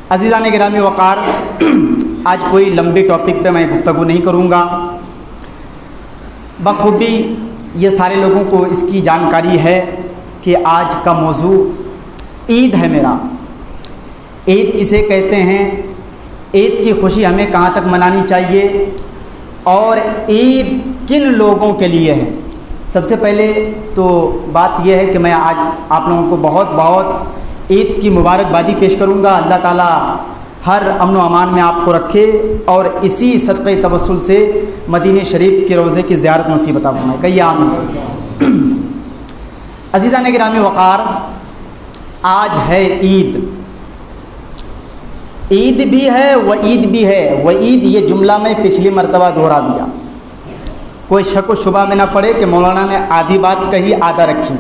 عزیزان گرامی وقار، آج کوئی لمبی ٹاپک پہ میں گفتگو نہیں کروں گا۔ بخوبی یہ سارے لوگوں کو اس کی جانکاری ہے کہ آج کا موضوع عید ہے میرا۔ عید کسے کہتے ہیں، عید کی خوشی ہمیں کہاں تک منانی چاہیے، اور عید کن لوگوں کے لیے ہے۔ سب سے پہلے تو بات یہ ہے کہ میں آج آپ لوگوں کو بہت بہت عید کی مبارکبادی پیش کروں گا۔ اللہ تعالیٰ ہر امن و امان میں آپ کو رکھے اور اسی صدقہ توسل سے مدینہ شریف کے روضے کی زیارت نصیب عطا فرمائے، کہیے آمین۔ عزیزان گرامی وقار، آج ہے عید۔ عید بھی ہے وعید بھی ہے۔ وعید یہ جملہ میں پچھلی مرتبہ دہرا دیا، کوئی شک و شبہ میں نہ پڑے کہ مولانا نے آدھی بات کہی آدھا رکھی،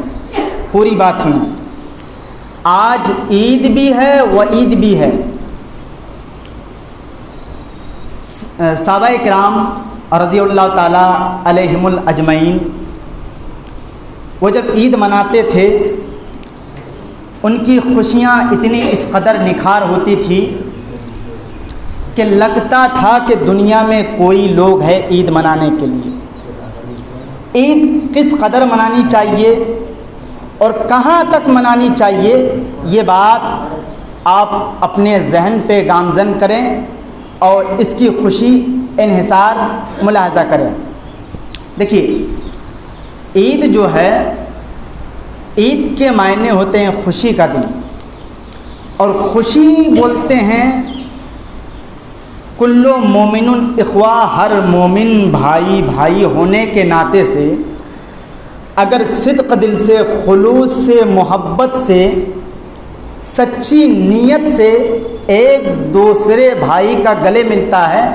پوری بات سنیں۔ آج عید بھی ہے وعید بھی ہے۔ صحابہ کرام رضی اللہ تعالی علیہم الاجمعین وہ جب عید مناتے تھے، ان کی خوشیاں اتنی اس قدر نکھار ہوتی تھی کہ لگتا تھا کہ دنیا میں کوئی لوگ ہے عید منانے کے لیے۔ عید کس قدر منانی چاہیے اور کہاں تک منانی چاہیے، یہ بات آپ اپنے ذہن پہ گامزن کریں اور اس کی خوشی انحصار ملاحظہ کریں۔ دیکھیے، عید جو ہے، عید کے معنی ہوتے ہیں خوشی کا دن، اور خوشی بولتے ہیں کلو مومن اخوا، ہر مومن بھائی بھائی ہونے کے ناطے سے اگر صدق دل سے، خلوص سے، محبت سے، سچی نیت سے ایک دوسرے بھائی کا گلے ملتا ہے،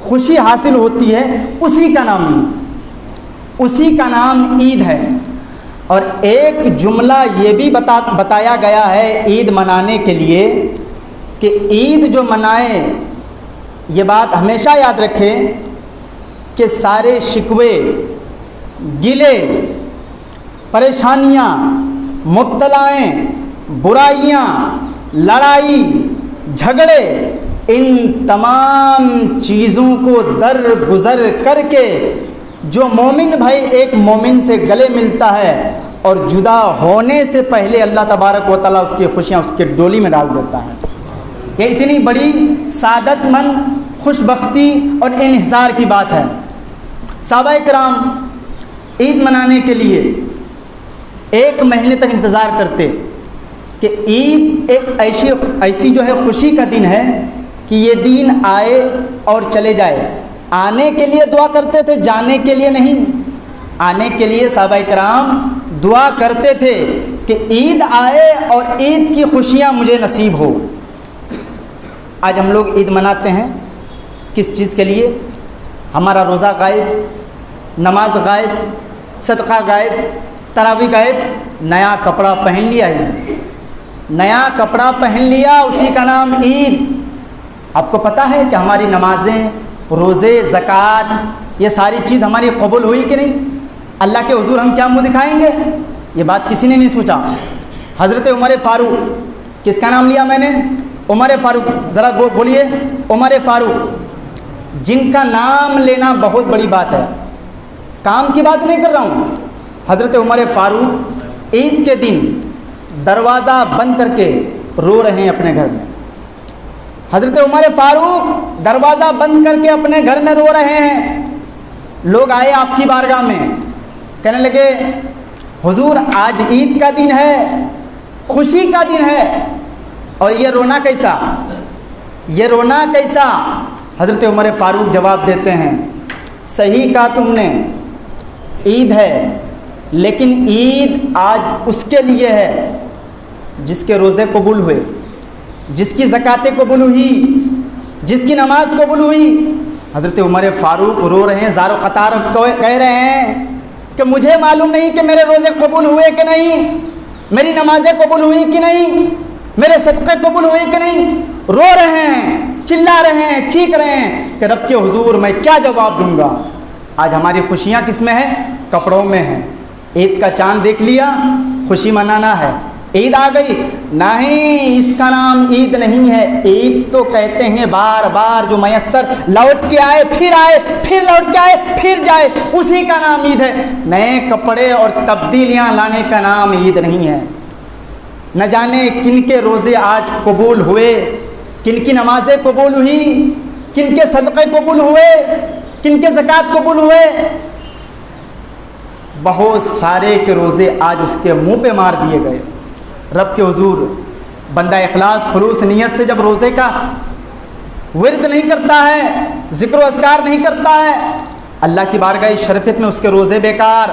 خوشی حاصل ہوتی ہے، اسی کا نام عید، اسی کا نام عید ہے۔ اور ایک جملہ یہ بھی بتایا گیا ہے عید منانے کے لیے کہ عید جو منائے، یہ بات ہمیشہ یاد رکھیں کہ سارے شکوے، گلے، پریشانیاں، مبتلائیں، برائیاں، لڑائی، جھگڑے، ان تمام چیزوں کو درگزر کر کے جو مومن بھائی ایک مومن سے گلے ملتا ہے اور جدا ہونے سے پہلے اللہ تبارک و تعالیٰ اس کی خوشیاں اس کے ڈولی میں ڈال دیتا ہے۔ یہ اتنی بڑی سعادت مند، خوش بختی اور انحصار کی بات ہے۔ صحابہ کرام عید منانے کے لیے ایک مہینے تک انتظار کرتے کہ عید ایک ایسی جو ہے خوشی کا دن ہے کہ یہ دن آئے اور چلے جائے۔ آنے کے لیے دعا کرتے تھے، جانے کے لیے نہیں۔ آنے کے لیے صحابہ کرام دعا کرتے تھے کہ عید آئے اور عید کی خوشیاں مجھے نصیب ہو۔ آج ہم لوگ عید مناتے ہیں کس چیز کے لیے؟ ہمارا روزہ غائب، نماز غائب، صدقہ غائب، تراویح غائب، نیا کپڑا پہن لیا ہے، نیا کپڑا پہن لیا، اسی کا نام عید۔ آپ کو پتہ ہے کہ ہماری نمازیں، روزے، زکوٰۃ، یہ ساری چیز ہماری قبول ہوئی کہ نہیں؟ اللہ کے حضور ہم کیا منہ دکھائیں گے؟ یہ بات کسی نے نہیں سوچا۔ حضرت عمر فاروق، کس کا نام لیا میں نے؟ عمر فاروق، ذرا بولیے عمر فاروق، جن کا نام لینا بہت بڑی بات ہے، کام کی بات نہیں کر رہا ہوں۔ حضرت عمر فاروق عید کے دن دروازہ بند کر کے رو رہے ہیں اپنے گھر میں۔ حضرت عمر فاروق دروازہ بند کر کے اپنے گھر میں رو رہے ہیں۔ لوگ آئے آپ کی بارگاہ میں، کہنے لگے حضور آج عید کا دن ہے، خوشی کا دن ہے، اور یہ رونا کیسا، یہ رونا کیسا؟ حضرت عمر فاروق جواب دیتے ہیں، صحیح کہا تم نے، عید ہے، لیکن عید آج اس کے لیے ہے جس کے روزے قبول ہوئے، جس کی زکاتیں قبول ہوئی، جس کی نماز قبول ہوئی۔ حضرت عمر فاروق رو رہے ہیں، زار و قطار کہہ رہے ہیں کہ مجھے معلوم نہیں کہ میرے روزے قبول ہوئے کہ نہیں، میری نمازیں قبول ہوئی کہ نہیں، میرے صدقے قبول ہوئے کہ نہیں۔ رو رہے ہیں، چلا رہے ہیں، چیخ رہے ہیں کہ رب کے حضور میں کیا جواب دوں گا۔ آج ہماری خوشیاں کس میں ہیں؟ کپڑوں میں ہیں۔ عید کا چاند دیکھ لیا، خوشی منانا ہے۔ عید آ گئی، نہیں اس کا نام عید نہیں ہے۔ عید تو کہتے ہیں بار بار جو میسر لوٹ کے آئے، پھر لوٹ کے آئے، پھر جائے، اسی کا نام عید ہے۔ نئے کپڑے اور تبدیلیاں لانے کا نام عید نہیں ہے۔ نہ جانے کن کے روزے آج قبول ہوئے، کن کی نمازیں قبول ہوئی، کن کے صدقے قبول ہوئے، کن کے زکوٰۃ قبول ہوئے۔ بہت سارے کے روزے آج اس کے منہ پہ مار دیے گئے۔ رب کے حضور بندہ اخلاص خلوص نیت سے جب روزے کا ورد نہیں کرتا ہے، ذکر و اذکار نہیں کرتا ہے، اللہ کی بارگاہ شرفت میں اس کے روزے بیکار،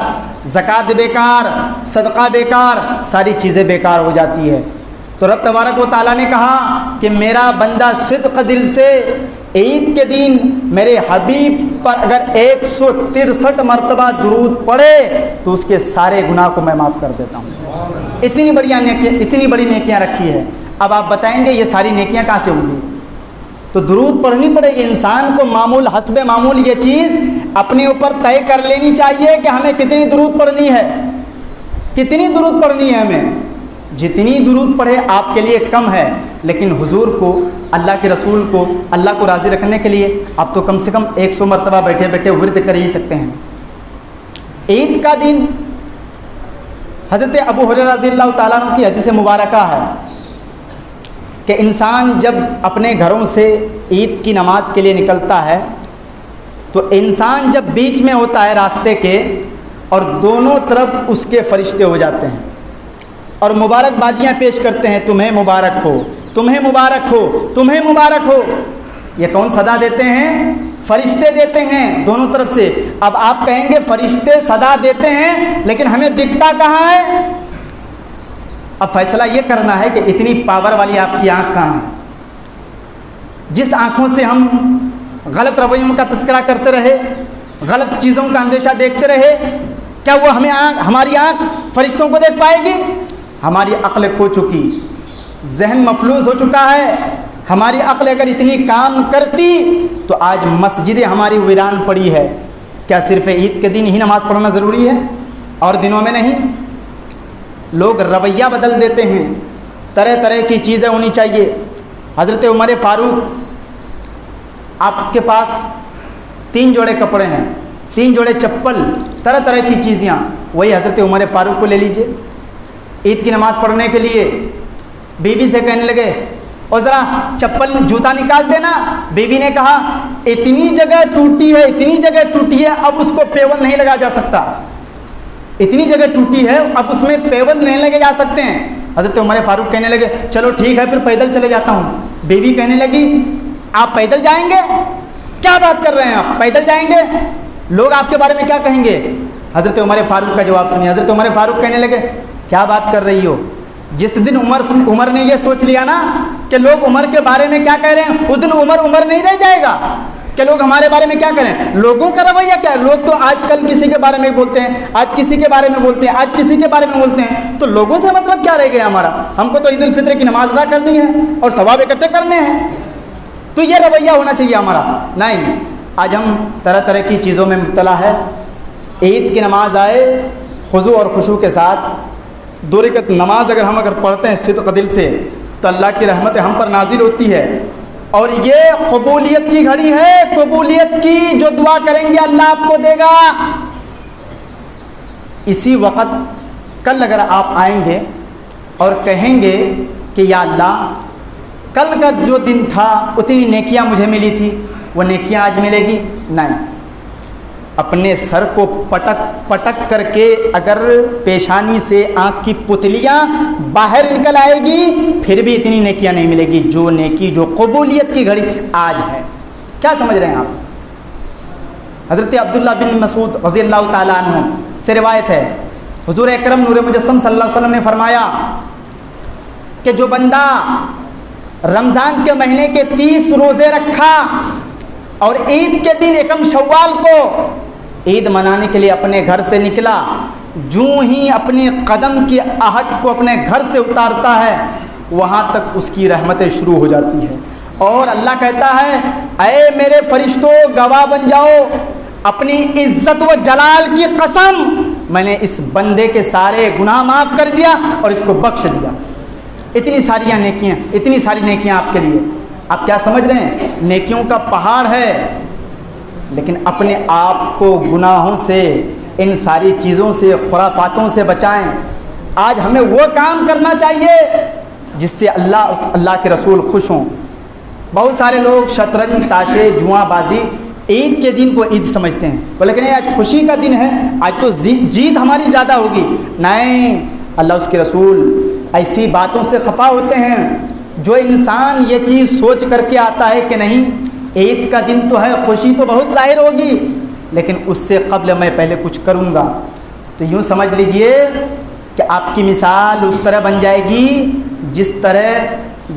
زکوٰۃ بیکار، صدقہ بیکار، ساری چیزیں بیکار ہو جاتی ہے۔ تو رب تبارک و تعالیٰ نے کہا کہ میرا بندہ صدق دل سے عید کے دن میرے حبیب پر اگر 163 مرتبہ درود پڑھے تو اس کے سارے گناہ کو میں معاف کر دیتا ہوں۔ اتنی بڑی نیکیاں رکھی ہے۔ اب آپ بتائیں گے یہ ساری نیکیاں کہاں سے ہوں گی؟ تو درود پڑھنی پڑے گی۔ انسان کو معمول حسب معمول یہ چیز اپنے اوپر طے کر لینی چاہیے کہ ہمیں کتنی درود پڑھنی ہے، کتنی درود پڑھنی ہے ہمیں۔ جتنی درود پڑھے آپ کے لیے کم ہے، لیکن حضور کو، اللہ کے رسول کو، اللہ کو راضی رکھنے کے لیے آپ تو کم سے کم 100 مرتبہ بیٹھے بیٹھے ورد کر ہی سکتے ہیں۔ عید کا دن حضرت ابو ہریرہ رضی اللہ تعالیٰ عنہ کی حدیث مبارکہ ہے کہ انسان جب اپنے گھروں سے عید کی نماز کے لیے نکلتا ہے تو انسان جب بیچ میں ہوتا ہے راستے کے اور دونوں طرف اس کے فرشتے ہو جاتے ہیں اور مبارکبادیاں پیش کرتے ہیں، تمہیں مبارک ہو، تمہیں مبارک ہو، تمہیں مبارک ہو۔ یہ کون صدا دیتے ہیں؟ فرشتے دیتے ہیں دونوں طرف سے۔ اب آپ کہیں گے فرشتے صدا دیتے ہیں لیکن ہمیں دکھتا کہاں ہے؟ اب فیصلہ یہ کرنا ہے کہ اتنی پاور والی آپ کی آنکھ کہاں ہے؟ جس آنکھوں سے ہم غلط رویوں کا تذکرہ کرتے رہے، غلط چیزوں کا اندیشہ دیکھتے رہے، کیا وہ ہماری آنکھ فرشتوں کو دیکھ پائے گی؟ ہماری عقل کھو چکی، ذہن مفلوج ہو چکا ہے۔ ہماری عقل اگر اتنی کام کرتی تو آج مسجدیں ہماری ویران پڑی ہے۔ کیا صرف عید کے دن ہی نماز پڑھنا ضروری ہے اور دنوں میں نہیں؟ لوگ رویہ بدل دیتے ہیں، طرح طرح کی چیزیں ہونی چاہیے۔ حضرت عمر فاروق، آپ کے پاس 3 جوڑے کپڑے ہیں، 3 جوڑے چپل، طرح طرح کی چیزیں، وہی حضرت عمر فاروق کو لے لیجئے۔ عید کی نماز پڑھنے کے لیے بیوی سے کہنے لگے اور ذرا چپل جوتا نکال دینا۔ بیوی نے کہا اتنی جگہ ٹوٹی ہے، اتنی جگہ ٹوٹی ہے، اب اس کو پیون نہیں لگا جا سکتا، اتنی جگہ ٹوٹی ہے اب اس میں پیون نہیں لگے جا سکتے ہیں۔ حضرت عمر فاروق کہنے لگے چلو ٹھیک ہے پھر پیدل چلے جاتا ہوں۔ بیوی کہنے لگی آپ پیدل جائیں گے؟ کیا بات کر رہے ہیں آپ، پیدل جائیں گے؟ لوگ آپ کے بارے میں کیا کہیں گے؟ حضرت عمر فاروق کا جواب سنیے۔ حضرت عمر فاروق کہنے لگے کیا بات کر رہی ہو؟ جس دن عمر نے یہ سوچ لیا نا کہ لوگ عمر کے بارے میں کیا کہہ رہے ہیں، اس دن عمر نہیں رہ جائے گا کہ لوگ ہمارے بارے میں کیا کریں۔ لوگوں کا رویہ کیا ہے؟ لوگ تو آج کل کسی کے بارے میں بولتے ہیں، آج کسی کے بارے میں بولتے ہیں، آج کسی کے بارے میں بولتے ہیں، تو لوگوں سے مطلب کیا رہ گیا ہمارا؟ ہم کو تو عید الفطر کی نماز ادا کرنی ہے اور ثواب اکٹھے کرنے ہیں، تو یہ رویہ ہونا چاہیے ہمارا۔ نہیں، آج ہم طرح طرح کی چیزوں میں مبتلا ہے۔ عید کی نماز آئے خضوع اور خشوع کے ساتھ 2 رکعت نماز اگر پڑھتے ہیں صدق دل سے تو اللہ کی رحمت ہم پر نازل ہوتی ہے، اور یہ قبولیت کی گھڑی ہے، قبولیت کی جو دعا کریں گے اللہ آپ کو دے گا۔ اسی وقت کل اگر آپ آئیں گے اور کہیں گے کہ یا اللہ کل کا جو دن تھا اتنی نیکیاں مجھے ملی تھی، وہ نیکیاں آج ملے گی؟ نہیں۔ اپنے سر کو پٹک پٹک کر کے اگر پیشانی سے آنکھ کی پتلیاں باہر نکل آئے گی پھر بھی اتنی نیکیاں نہیں ملے گی جو نیکی، جو قبولیت کی گھڑی آج ہے۔ کیا سمجھ رہے ہیں آپ؟ حضرت عبداللہ بن مسعود رضی اللہ تعالیٰ عنہ سے روایت ہے، حضور اکرم نور مجسم صلی اللہ علیہ وسلم نے فرمایا کہ جو بندہ رمضان کے مہینے کے 30 روزے رکھا اور عید کے دن 1 شوال کو عید منانے کے لیے اپنے گھر سے نکلا، جوں ہی اپنی قدم کی آہٹ کو اپنے گھر سے اتارتا ہے وہاں تک اس کی رحمتیں شروع ہو جاتی ہیں، اور اللہ کہتا ہے اے میرے فرشتوں گواہ بن جاؤ، اپنی عزت و جلال کی قسم میں نے اس بندے کے سارے گناہ معاف کر دیا اور اس کو بخش دیا. اتنی ساری نیکیاں آپ کے لیے. آپ کیا سمجھ رہے ہیں؟ نیکیوں کا پہاڑ ہے، لیکن اپنے آپ کو گناہوں سے، ان ساری چیزوں سے، خرافاتوں سے بچائیں. آج ہمیں وہ کام کرنا چاہیے جس سے اللہ کے رسول خوش ہوں. بہت سارے لوگ شطرنج، تاشے، جوا بازی عید کے دن کو عید سمجھتے ہیں، لیکن آج خوشی کا دن ہے، آج تو جیت ہماری زیادہ ہوگی. نہیں، اللہ اس کے رسول ایسی باتوں سے خفا ہوتے ہیں. جو انسان یہ چیز سوچ کر کے آتا ہے کہ نہیں عید کا دن تو ہے، خوشی تو بہت ظاہر ہوگی، لیکن اس سے قبل میں پہلے کچھ کروں گا، تو یوں سمجھ لیجئے کہ آپ کی مثال اس طرح بن جائے گی جس طرح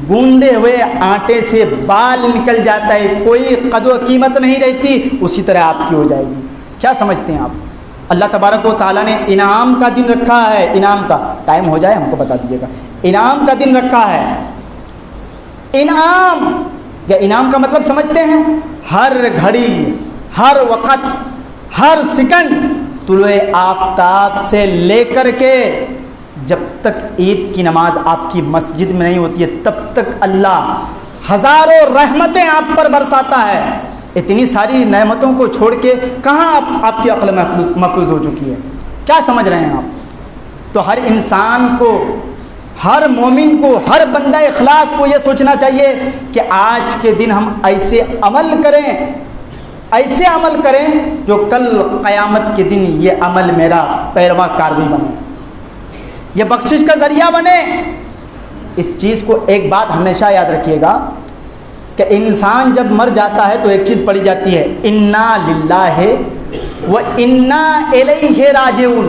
گوندے ہوئے آٹے سے بال نکل جاتا ہے، کوئی قدر و قیمت نہیں رہتی، اسی طرح آپ کی ہو جائے گی. کیا سمجھتے ہیں آپ؟ اللہ تبارک و تعالیٰ نے انعام کا دن رکھا ہے. انعام کا ٹائم ہو جائے ہم کو بتا دیجیے گا. انعام کا دن رکھا ہے. انعام یا انعام کا مطلب سمجھتے ہیں؟ ہر گھڑی، ہر وقت، ہر سیکنڈ طلوع آفتاب سے لے کر کے جب تک عید کی نماز آپ کی مسجد میں نہیں ہوتی ہے تب تک اللہ ہزاروں رحمتیں آپ پر برساتا ہے. اتنی ساری نعمتوں کو چھوڑ کے کہاں آپ کی عقل محفوظ ہو چکی ہے؟ کیا سمجھ رہے ہیں آپ؟ تو ہر انسان کو، ہر مومن کو، ہر بندہ اخلاص کو یہ سوچنا چاہیے کہ آج کے دن ہم ایسے عمل کریں جو کل قیامت کے دن یہ عمل میرا پیروا کاروی بنے، یہ بخشش کا ذریعہ بنے. اس چیز کو ایک بات ہمیشہ یاد رکھیے گا کہ انسان جب مر جاتا ہے تو ایک چیز پڑھی جاتی ہے، انا للہ و انا الیہ راجعون.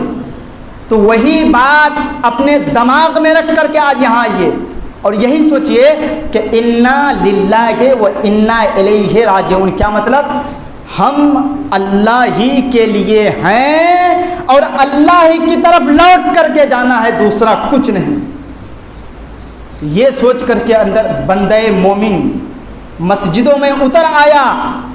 تو وہی بات اپنے دماغ میں رکھ کر کے آج یہاں آئیے اور یہی سوچئے کہ انا للہ و انا الیہ راجعون. کیا مطلب؟ ہم اللہ ہی کے لیے ہیں اور اللہ ہی کی طرف لوٹ کر کے جانا ہے، دوسرا کچھ نہیں. یہ سوچ کر کے اندر بندہ مومن مسجدوں میں اتر آیا،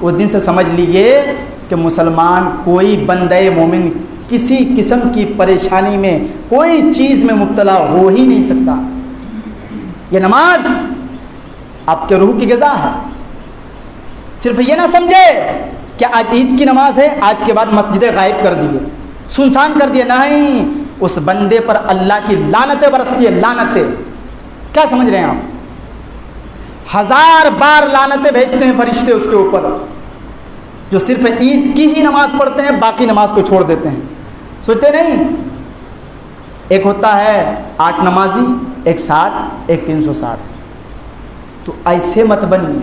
اس دن سے سمجھ لیجئے کہ مسلمان کوئی بندہ مومن کسی قسم کی پریشانی میں، کوئی چیز میں مبتلا ہو ہی نہیں سکتا. یہ نماز آپ کے روح کی غذا ہے. صرف یہ نہ سمجھے کہ آج عید کی نماز ہے، آج کے بعد مسجدیں غائب کر دیے، سنسان کر دیے. نہیں، اس بندے پر اللہ کی لعنتیں برستی ہے، لعنتیں. کیا سمجھ رہے ہیں آپ؟ 1000 بار لعنتیں بھیجتے ہیں فرشتے اس کے اوپر، جو صرف عید کی ہی نماز پڑھتے ہیں، باقی نماز کو چھوڑ دیتے ہیں. سوچتے نہیں، ایک ہوتا ہے 8 نمازی، ایک 60، ایک 360. تو ایسے مت بنیے،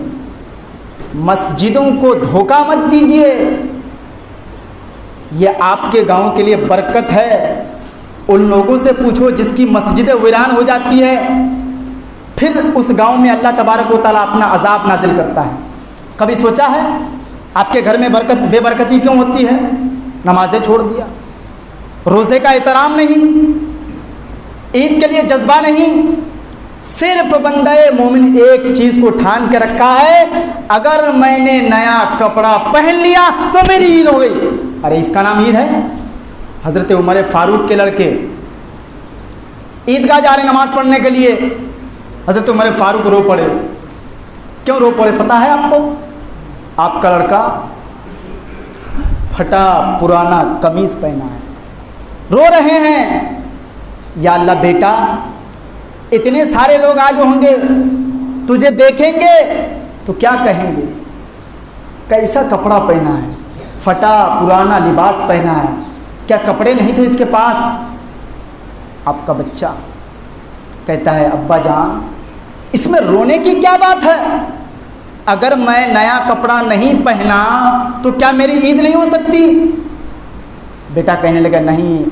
مسجدوں کو دھوکہ مت دیجیے. یہ آپ کے گاؤں کے لیے برکت ہے. ان لوگوں سے پوچھو جس کی مسجدیں ویران ہو جاتی ہے، پھر اس گاؤں میں اللہ تبارک و تعالیٰ اپنا عذاب نازل کرتا ہے. کبھی سوچا ہے آپ کے گھر میں بے برکتی کیوں ہوتی ہے؟ نمازیں چھوڑ دیا، روزے کا احترام نہیں، عید کے لیے جذبہ نہیں. صرف بندہ مومن ایک چیز کو ٹھان کے رکھا ہے، اگر میں نے نیا کپڑا پہن لیا تو میری عید ہو گئی. ارے اس کا نام عید ہے؟ حضرت عمر فاروق کے لڑکے عیدگاہ جا رہے نماز پڑھنے کے لیے، حضرت عمر فاروق رو پڑے. کیوں رو پڑے پتہ ہے آپ کو؟ آپ کا لڑکا پھٹا پرانا قمیص پہنا ہے، رو رہے ہیں، یا اللہ بیٹا اتنے سارے لوگ آج ہوں گے، تجھے دیکھیں گے تو کیا کہیں گے؟ کیسا کپڑا پہنا ہے، پھٹا پرانا لباس پہنا ہے، کیا کپڑے نہیں تھے اس کے پاس؟ آپ کا بچہ کہتا ہے ابا جان اس میں رونے کی کیا بات ہے؟ اگر میں نیا کپڑا نہیں پہنا تو کیا میری عید نہیں ہو سکتی؟ بیٹا کہنے لگا نہیں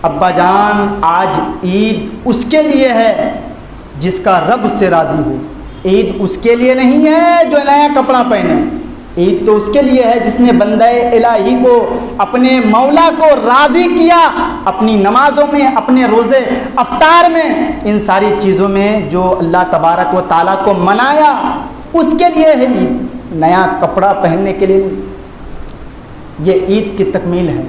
ابا جان، آج عید اس کے لیے ہے جس کا رب سے راضی ہو. عید اس کے لیے نہیں ہے جو نیا کپڑا پہنے، عید تو اس کے لیے ہے جس نے بندہ الہی کو، اپنے مولا کو راضی کیا اپنی نمازوں میں، اپنے روزے افطار میں، ان ساری چیزوں میں جو اللہ تبارک و تعالیٰ کو منایا، اس کے لیے ہے عید، نیا کپڑا پہننے کے لیے نہیں. یہ عید کی تکمیل ہے.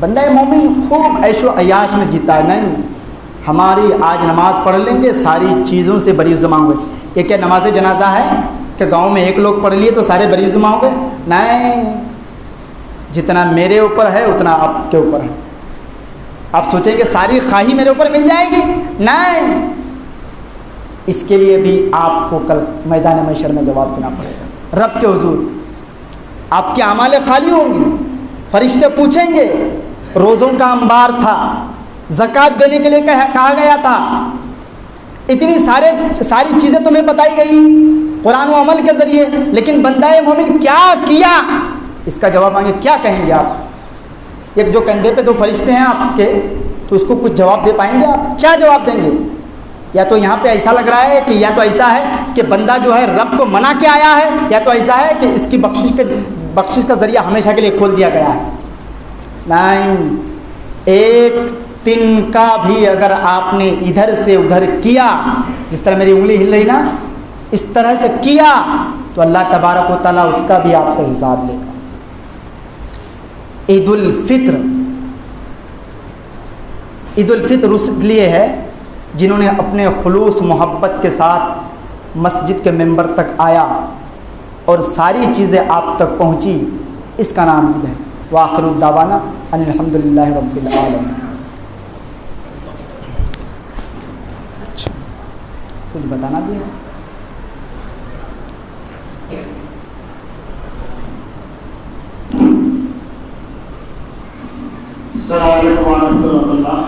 بندہ مومن خوب عیش و عیاش میں جیتا ہے. نہیں, ہماری آج نماز پڑھ لیں گے ساری چیزوں سے بری زماں ہوئے. یہ کیا نماز جنازہ ہے کہ گاؤں میں ایک لوگ پڑھ لیے تو سارے بری زماں ہو گئے؟ نہیں, جتنا میرے اوپر ہے اتنا آپ کے اوپر ہے. آپ سوچیں کہ ساری خواہی میرے اوپر مل جائے گی؟ نہیں, اس کے لیے بھی آپ کو کل میدان محشر میں جواب دینا پڑے گا رب کے حضور. آپ کے اعمال خالی ہوں گی, فرشتے پوچھیں گے. روزوں کا انبار تھا, زکوٰۃ دینے کے لیے کہا گیا تھا, اتنی ساری چیزیں تمہیں بتائی گئی قرآن و عمل کے ذریعے, لیکن بندہ مومن کیا کیا؟ اس کا جواب مانگے کیا کہیں گے آپ؟ ایک جو کندھے پہ دو فرشتے ہیں آپ کے, تو اس کو کچھ جواب دے پائیں گے آپ؟ کیا جواب دیں گے؟ یا تو یہاں پہ ایسا لگ رہا ہے کہ یا تو ایسا ہے کہ بندہ جو ہے رب کو منا کے آیا ہے, یا تو ایسا ہے کہ اس کی بخشش کا ذریعہ ہمیشہ کے لیے کھول دیا گیا ہے. نہیں, ایک دن کا بھی اگر آپ نے ادھر سے ادھر کیا, جس طرح میری انگلی ہل رہی نا, اس طرح سے کیا, تو اللہ تبارک و تعالیٰ اس کا بھی آپ سے حساب لے گا. عید الفطر اس لیے ہے جنہوں نے اپنے خلوص محبت کے ساتھ مسجد کے ممبر تک آیا اور ساری چیزیں آپ تک پہنچی, اس کا نام عید ہے. وآخر الدعوانا ان الحمد للہ رب العالمین. کچھ بتانا بھی ہے؟ السلام علیکم ورحمۃ اللہ.